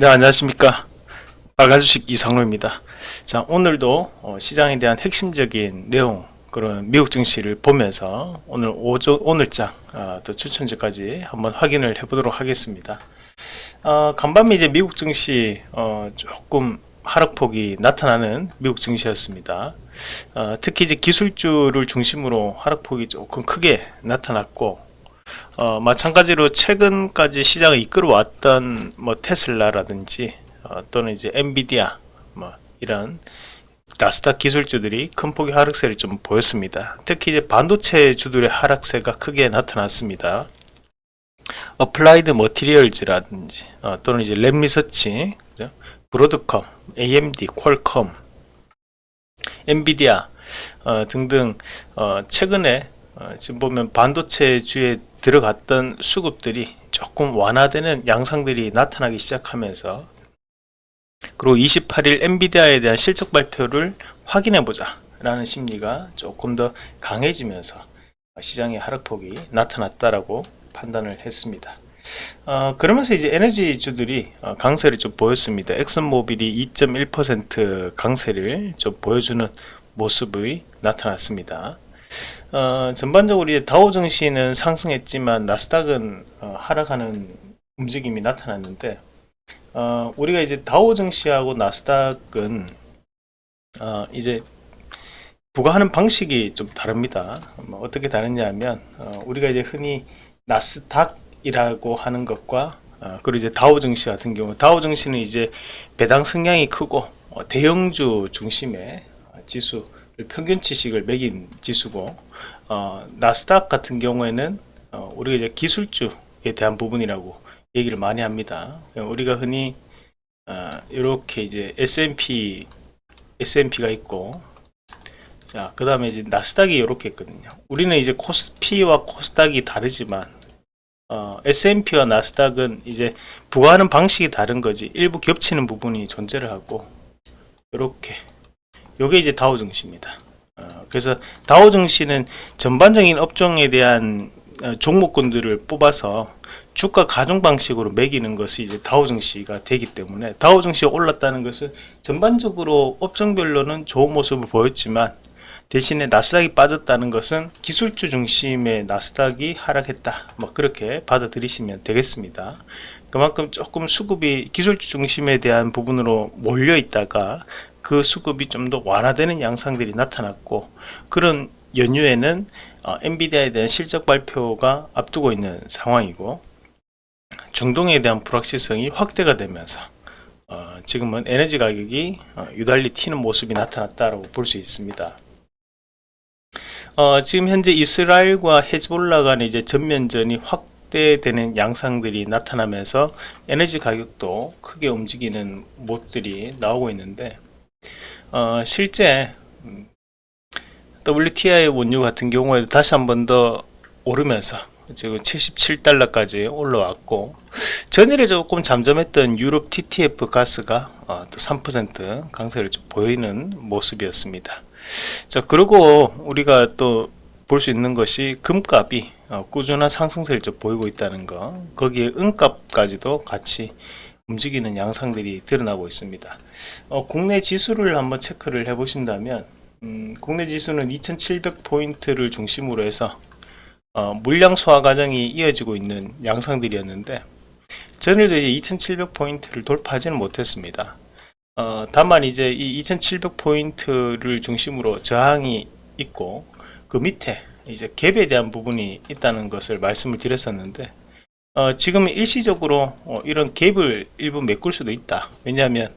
네, 안녕하십니까. 빨간주식 이상로입니다. 자, 오늘도 시장에 대한 핵심적인 내용, 그런 미국 증시를 보면서 오늘장 또 추천주까지 한번 확인을 해보도록 하겠습니다. 간밤에 이제 미국 증시 조금 하락폭이 나타나는 미국 증시였습니다. 특히 이제 기술주를 중심으로 하락폭이 조금 크게 나타났고, 마찬가지로 최근까지 시장을 이끌어왔던 뭐 테슬라라든지 또는 이제 엔비디아 뭐 이런 나스닥 기술주들이 큰 폭의 하락세를 좀 보였습니다. 특히 이제 반도체 주들의 하락세가 크게 나타났습니다. 어플라이드 머티리얼즈라든지 또는 이제 랩리서치, 브로드컴, AMD, 퀄컴, 엔비디아 등등 최근에 지금 보면 반도체주에 들어갔던 수급들이 조금 완화되는 양상들이 나타나기 시작하면서, 그리고 28일 엔비디아에 대한 실적 발표를 확인해 보자 라는 심리가 조금 더 강해지면서 시장의 하락폭이 나타났다라고 판단을 했습니다. 그러면서 이제 에너지주들이 강세를 좀 보였습니다. 엑슨모빌이 2.1% 강세를 좀 보여주는 모습이 나타났습니다. 전반적으로 이제 다우증시는 상승했지만 나스닥은 하락하는 움직임이 나타났는데, 우리가 이제 다우증시하고 나스닥은 이제 부과하는 방식이 좀 다릅니다. 어떻게 다르냐면, 우리가 이제 흔히 나스닥이라고 하는 것과 그리고 이제 다우증시 같은 경우, 다우증시는 이제 배당 성향이 크고 대형주 중심의 지수 평균치식을 매긴 지수고, 나스닥 같은 경우에는 우리가 이제 기술주에 대한 부분이라고 얘기를 많이 합니다. 우리가 흔히 이렇게 이제 S&P가 있고, 자, 그 다음에 이제 나스닥이 이렇게 있거든요. 우리는 이제 코스피와 코스닥이 다르지만 S&P와 나스닥은 이제 부과하는 방식이 다른 거지 일부 겹치는 부분이 존재를 하고, 이렇게 요게 이제 다우 증시입니다. 그래서 다우 증시는 전반적인 업종에 대한 종목군들을 뽑아서 주가 가중 방식으로 매기는 것이 이제 다우 증시가 되기 때문에, 다우 증시가 올랐다는 것은 전반적으로 업종별로는 좋은 모습을 보였지만, 대신에 나스닥이 빠졌다는 것은 기술주 중심의 나스닥이 하락했다, 뭐 그렇게 받아들이시면 되겠습니다. 그만큼 조금 수급이 기술주 중심에 대한 부분으로 몰려 있다가 그 수급이 좀 더 완화되는 양상들이 나타났고, 그런 연휴에는 엔비디아에 대한 실적 발표가 앞두고 있는 상황이고, 중동에 대한 불확실성이 확대가 되면서 지금은 에너지 가격이 유달리 튀는 모습이 나타났다고 볼 수 있습니다. 지금 현재 이스라엘과 헤즈볼라 간의 이제 전면전이 확대되는 양상들이 나타나면서 에너지 가격도 크게 움직이는 모습들이 나오고 있는데, 실제 WTI 원유 같은 경우에도 다시 한 번 더 오르면서 지금 77달러까지 올라왔고, 전일에 조금 잠잠했던 유럽 TTF 가스가 또 3% 강세를 좀 보이는 모습이었습니다. 자, 그리고 우리가 또 볼 수 있는 것이 금값이 꾸준한 상승세를 좀 보이고 있다는 거, 거기에 은값까지도 같이 움직이는 양상들이 드러나고 있습니다. 국내 지수를 한번 체크를 해 보신다면, 국내 지수는 2700포인트를 중심으로 해서 물량 소화 과정이 이어지고 있는 양상들이었는데, 전일도 이제 2700포인트를 돌파하지는 못했습니다. 다만 이제 이 2700포인트를 중심으로 저항이 있고, 그 밑에 이제 갭에 대한 부분이 있다는 것을 말씀을 드렸었는데, 지금 일시적으로 이런 갭을 일부 메꿀 수도 있다. 왜냐하면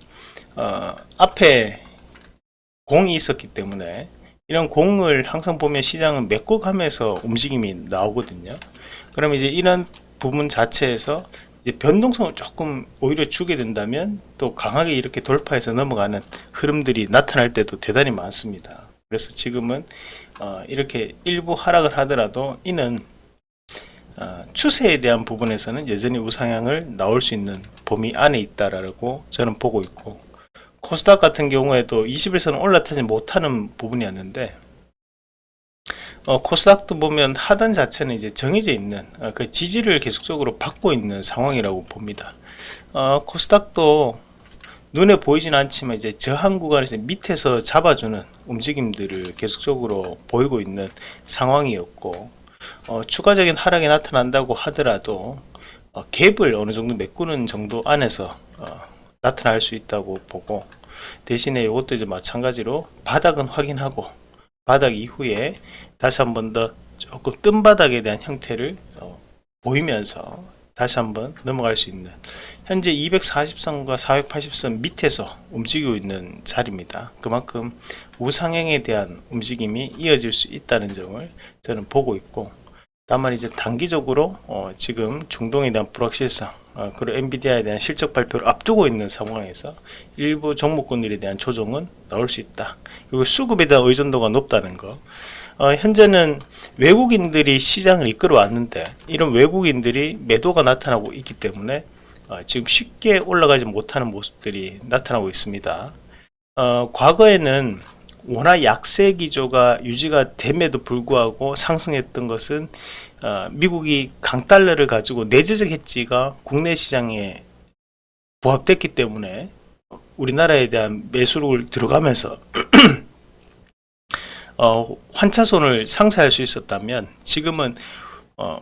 앞에 공이 있었기 때문에, 이런 공을 항상 보면 시장은 메꿔 가면서 움직임이 나오거든요. 그럼 이제 이런 부분 자체에서 이제 변동성을 조금 오히려 주게 된다면 또 강하게 이렇게 돌파해서 넘어가는 흐름들이 나타날 때도 대단히 많습니다. 그래서 지금은 이렇게 일부 하락을 하더라도 이는 추세에 대한 부분에서는 여전히 우상향을 나올 수 있는 범위 안에 있다라고 저는 보고 있고, 코스닥 같은 경우에도 20일선은 올라타지 못하는 부분이었는데, 코스닥도 보면 하단 자체는 이제 정해져 있는 그 지지를 계속적으로 받고 있는 상황이라고 봅니다. 코스닥도 눈에 보이진 않지만 이제 저항 구간에서 밑에서 잡아주는 움직임들을 계속적으로 보이고 있는 상황이었고, 추가적인 하락이 나타난다고 하더라도 갭을 어느 정도 메꾸는 정도 안에서 나타날 수 있다고 보고, 대신에 이것도 이제 마찬가지로 바닥은 확인하고 바닥 이후에 다시 한 번 더 조금 뜬 바닥에 대한 형태를 보이면서 다시 한번 넘어갈 수 있는, 현재 240선과 480선 밑에서 움직이고 있는 자리입니다. 그만큼 우상향에 대한 움직임이 이어질 수 있다는 점을 저는 보고 있고, 다만 이제 단기적으로 지금 중동에 대한 불확실성, 그리고 엔비디아에 대한 실적 발표를 앞두고 있는 상황에서 일부 종목군들에 대한 조정은 나올 수 있다. 그리고 수급에 대한 의존도가 높다는 거, 현재는 외국인들이 시장을 이끌어 왔는데 이런 외국인들이 매도가 나타나고 있기 때문에 지금 쉽게 올라가지 못하는 모습들이 나타나고 있습니다. 과거에는 워낙 약세 기조가 유지가 됨에도 불구하고 상승했던 것은 미국이 강달러를 가지고 내재적 해지가 국내 시장에 부합됐기 때문에 우리나라에 대한 매수를 들어가면서 환차손을 상쇄할 수 있었다면, 지금은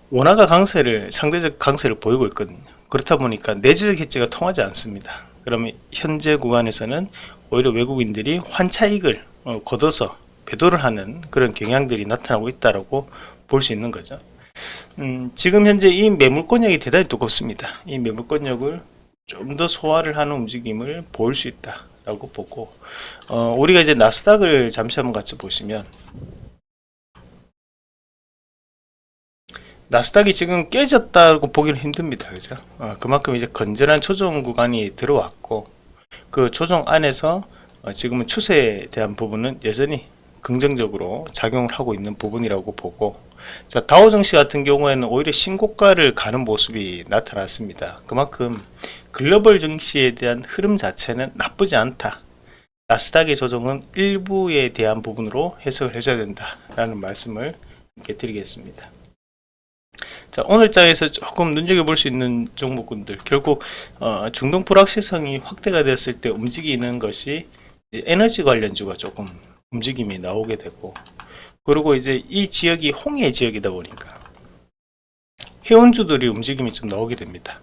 원화가 상대적 강세를 보이고 있거든요. 그렇다 보니까 내재적 해지가 통하지 않습니다. 그러면 현재 구간에서는 오히려 외국인들이 환차익을 걷어서 배도를 하는 그런 경향들이 나타나고 있다고 볼 수 있는 거죠. 지금 현재 이 매물권역이 대단히 두껍습니다. 이 매물권역을 좀 더 소화를 하는 움직임을 보일 수 있다 라고 보고, 우리가 이제 나스닥을 잠시 한번 같이 보시면, 나스닥이 지금 깨졌다고 보기는 힘듭니다. 그죠? 그만큼 이제 건전한 조정 구간이 들어왔고, 그 조정 안에서 지금은 추세에 대한 부분은 여전히 긍정적으로 작용을 하고 있는 부분이라고 보고, 자, 다우증시 같은 경우에는 오히려 신고가를 가는 모습이 나타났습니다. 그만큼 글로벌 증시에 대한 흐름 자체는 나쁘지 않다. 나스닥의 조정은 일부에 대한 부분으로 해석을 해줘야 된다라는 말씀을 이렇게 드리겠습니다. 자, 오늘 장에서 조금 눈여겨볼 수 있는 종목군들, 결국 중동 불확실성이 확대가 됐을 때 움직이는 것이 이제 에너지 관련주가 조금 움직임이 나오게 되고, 그리고 이제 이 지역이 홍해 지역이다 보니까 해운주들이 움직임이 좀 나오게 됩니다.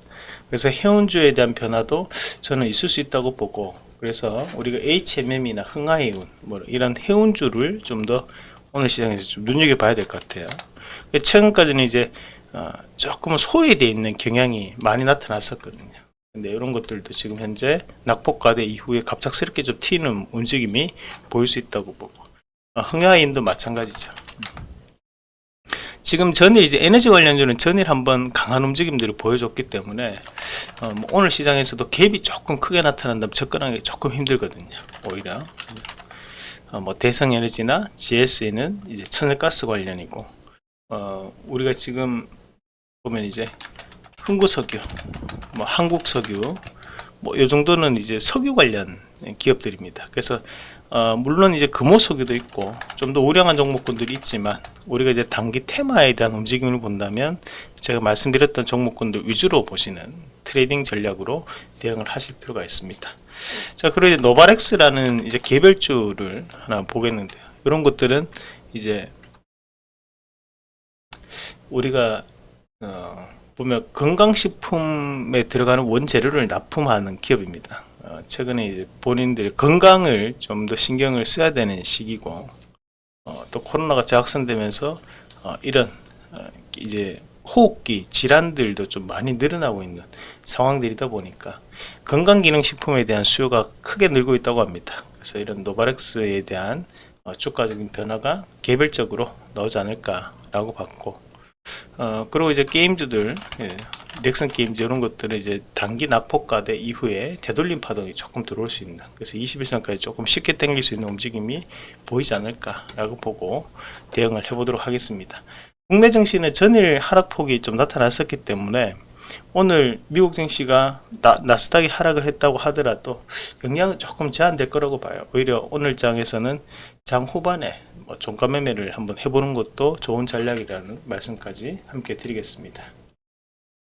그래서 해운주에 대한 변화도 저는 있을 수 있다고 보고, 그래서 우리가 HMM이나 흥하해운 뭐 이런 해운주를 좀 더 오늘 시장에서 좀 눈여겨봐야 될 것 같아요. 최근까지는 이제 조금은 소외되어 있는 경향이 많이 나타났었거든요. 근데 이런 것들도 지금 현재 낙폭과대 이후에 갑작스럽게 좀 튀는 움직임이 보일 수 있다고 보고, 흥하인도 마찬가지죠. 지금 전일 이제 에너지 관련주는 전일 한번 강한 움직임들을 보여줬기 때문에 뭐 오늘 시장에서도 갭이 조금 크게 나타난다면 접근하기 조금 힘들거든요. 오히려 뭐 대성에너지나 GS에는 이제 천연가스 관련이고, 우리가 지금 보면 이제 흥구석유, 뭐 한국석유, 뭐 이 정도는 이제 석유 관련 기업들입니다. 그래서 물론 이제 금호석유도 있고 좀 더 우량한 종목군들이 있지만, 우리가 이제 단기 테마에 대한 움직임을 본다면 제가 말씀드렸던 종목군들 위주로 보시는 트레이딩 전략으로 대응을 하실 필요가 있습니다. 자, 그리고 이제 노바렉스라는 이제 개별주를 하나 보겠는데요. 이런 것들은 이제 우리가 보면 건강식품에 들어가는 원재료를 납품하는 기업입니다. 최근에 이제 본인들의 건강을 좀 더 신경을 써야 되는 시기고, 또 코로나가 재확산되면서 이런 이제 호흡기 질환들도 좀 많이 늘어나고 있는 상황들이다 보니까 건강기능식품에 대한 수요가 크게 늘고 있다고 합니다. 그래서 이런 노바렉스에 대한 주가적인 변화가 개별적으로 나오지 않을까라고 봤고, 그리고 이제 게임주들, 넥슨 게임즈 이런 것들은 이제 단기 낙폭가대 이후에 되돌림 파동이 조금 들어올 수 있는, 그래서 21선까지 조금 쉽게 당길 수 있는 움직임이 보이지 않을까라고 보고 대응을 해보도록 하겠습니다. 국내 증시는 전일 하락폭이 좀 나타났었기 때문에 오늘 미국 증시가 나스닥이 하락을 했다고 하더라도 영향은 조금 제한될 거라고 봐요. 오히려 오늘 장에서는 장 후반에 종가 매매를 한번 해보는 것도 좋은 전략이라는 말씀까지 함께 드리겠습니다.